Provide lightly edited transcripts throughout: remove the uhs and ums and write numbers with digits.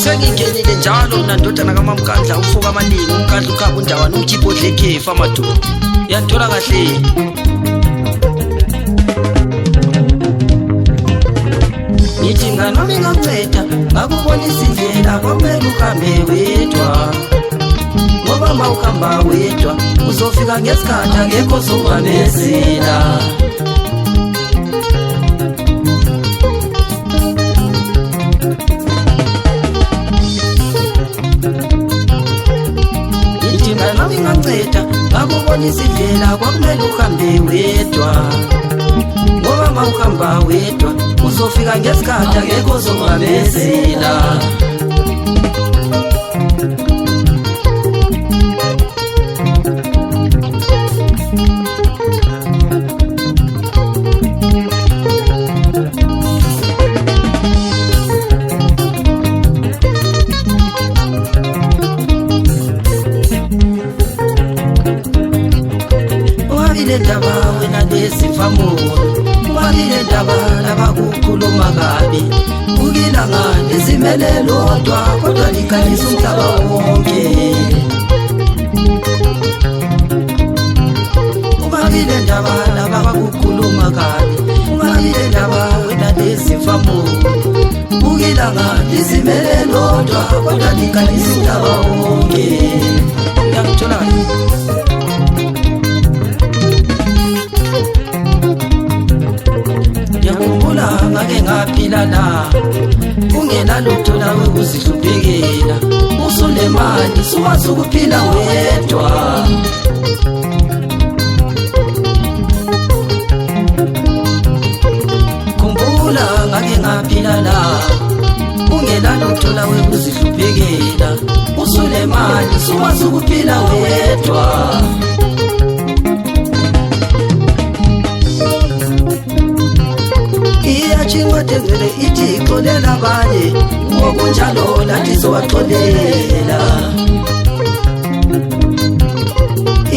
sengingenile njalo mina ndodana kaMamkandla umfoka amaningi umkandla ukhaba undawana umkhipho odle ikhefu amadoda yathola kahle ngithi nganoma inganceda ngakubonisa indlela kwamele uhambe wedwa ngoba ma uhamba wedwa uzofika ngesikhathi angekho zobamezela ngakubonisa indlela kwakumele uhambe wedwa ngoba ma uhamba wedwa uzofika ngesikhathi angekho zobamezela ndaba wena lesifamo wabile ndaba labakukhuluma kabi ukilanga lizimele lodwa kodwa likhanyisa umhlaba wonke wabile ndaba labakukhuluma kabi wabile ndaba wena lesifamo ukilanga lizimele lodwa kodwa likhanyisa umhlaba wonke ngiyakuthola ngake ngaphila la ungenalutho lawe kuzihluphekela usulemali suwazi ukuphila wedwa khumbula ngake ngaphila la ungenalutho lawe kuzihluphekela usulemali suwazi ukuphila wedwa iyachingwadengele ithi ixolela abanye ngokunjalo lathi sowaxolela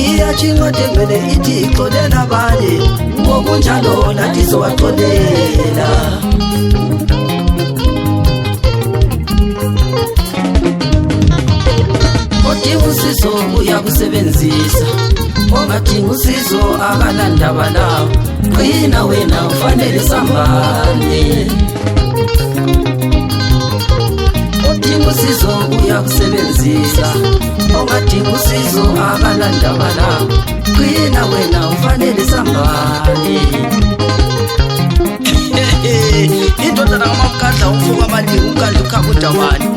iyachingwadengele ithi ixolela abanye ngokunjalo lathi sowaxolela odinga usizo uyakusebenzisa ongadinga usizo akalandaba lawo qina wena ufanele sambane odinga usizo uyakusebenzisa ongadinga usizo akalandaba lawo qina wena ufanele sambane indodana kaMamkandla umfoka amaningi umkandla ukhaba udawani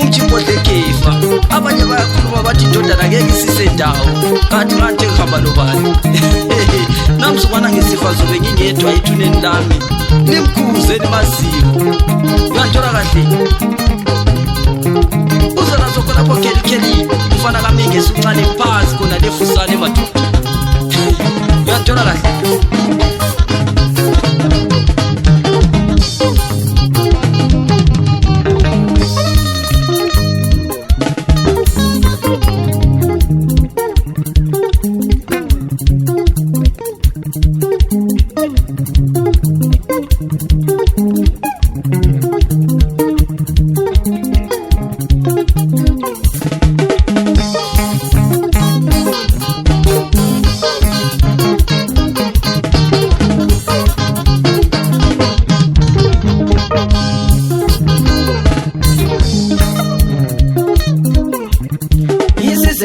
umjibodle kefa abanye bayakhuluma bathi indodana ngeke isise ndawo kanti manje ngihamba nobani namzukwana ngisifa zobe ngingedwa ithuneni lami nimkhuze nimaziko uyathola kahle uzana zokho lapho kheli ufana kamingi esuncane phansi khona lefusane madoda uyathola kahle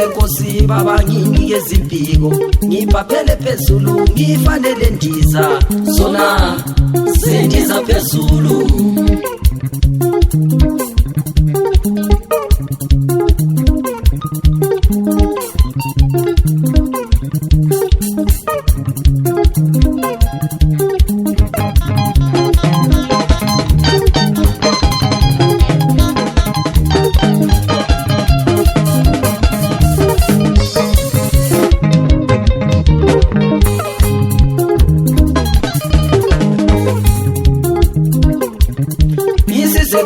Nkosi baba nginike impiko ngiphaphele phezulu ngifanele ndiza zona sendiza phezulu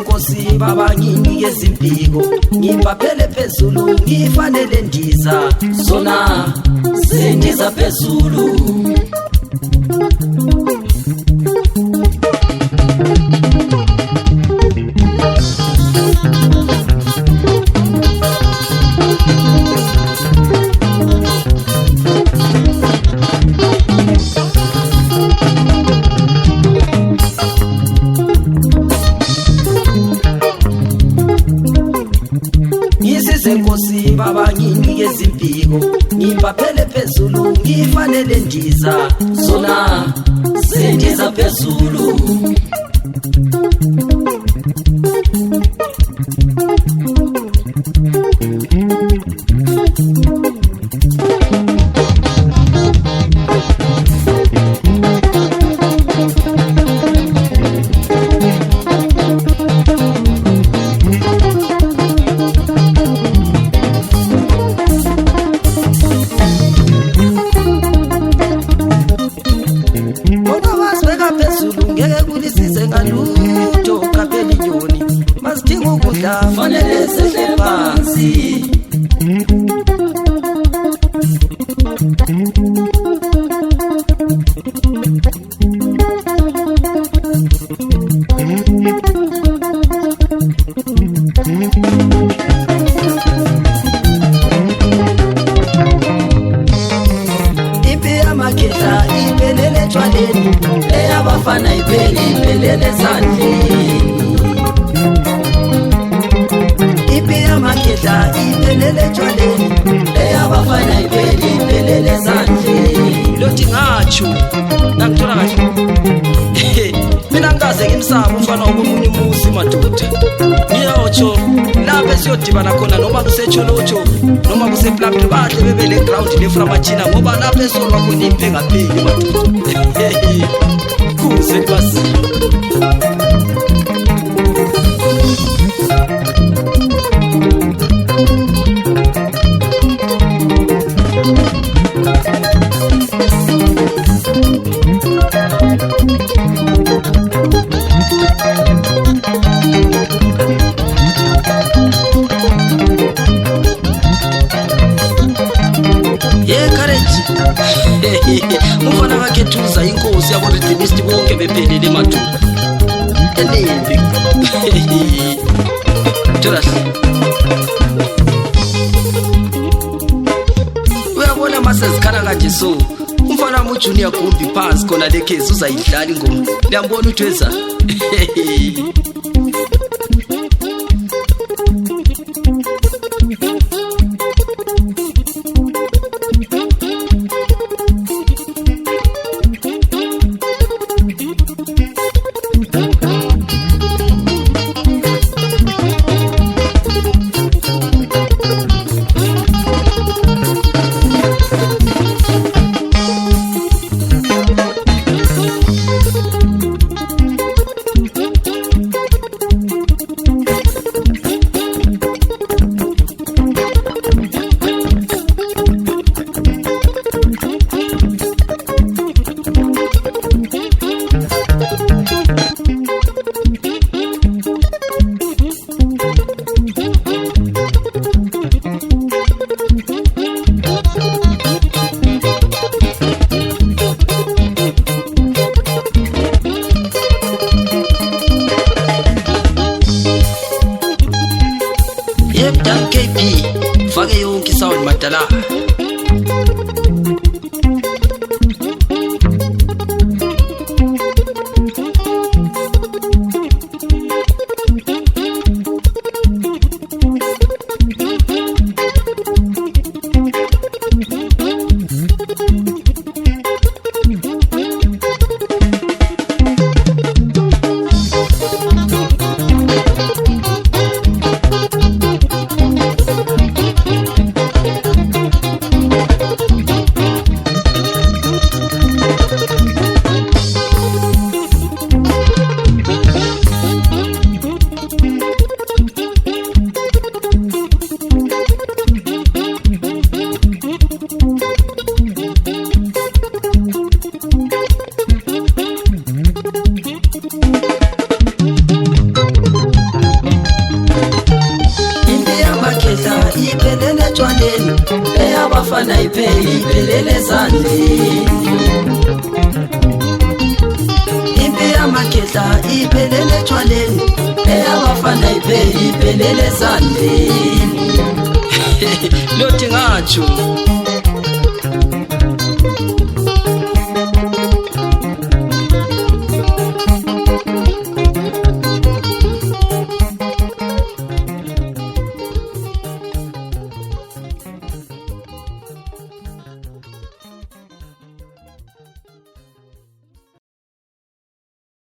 Nkosi baba nginike impiko ngiphaphele phezulu ngifanele ndiza zona sendiza phezulu kufanele ndiza zona zendiza phezulu. Fanele sehle phansi ipi yamakhetha iphelele etshwaleni, eyabafana iphelele sandleni. Makhetha iphelele etshwaleni, eyabafana iphelele sandleni. Lothi ngatsho nangithola kahle mina ngikaze ngimsaba umfana womunye umuzi madoda. Ngiyotsho lapho esiyodibana khona noma kusecholotsho noma kuseplaphi bahle bebe le ground leframachina ngoba lapho esolwa khona imphengapheli madoda. Kuze kwasi umfana wakhethuza inkosi yaboredinisti bonke bephelele madoda elimbi. Uyabona masezikhala kanje so umfana wami uJunior Gumbi phansi khona lekhezi uzayidlala ingoma. Ngiyambona uthweza fake yonke sound madala. Eyabafana iphelele sandleni, impi yamakhetha iphelele etshwaleni. Eyabafana iphelele sandleni. Lothi ngatsho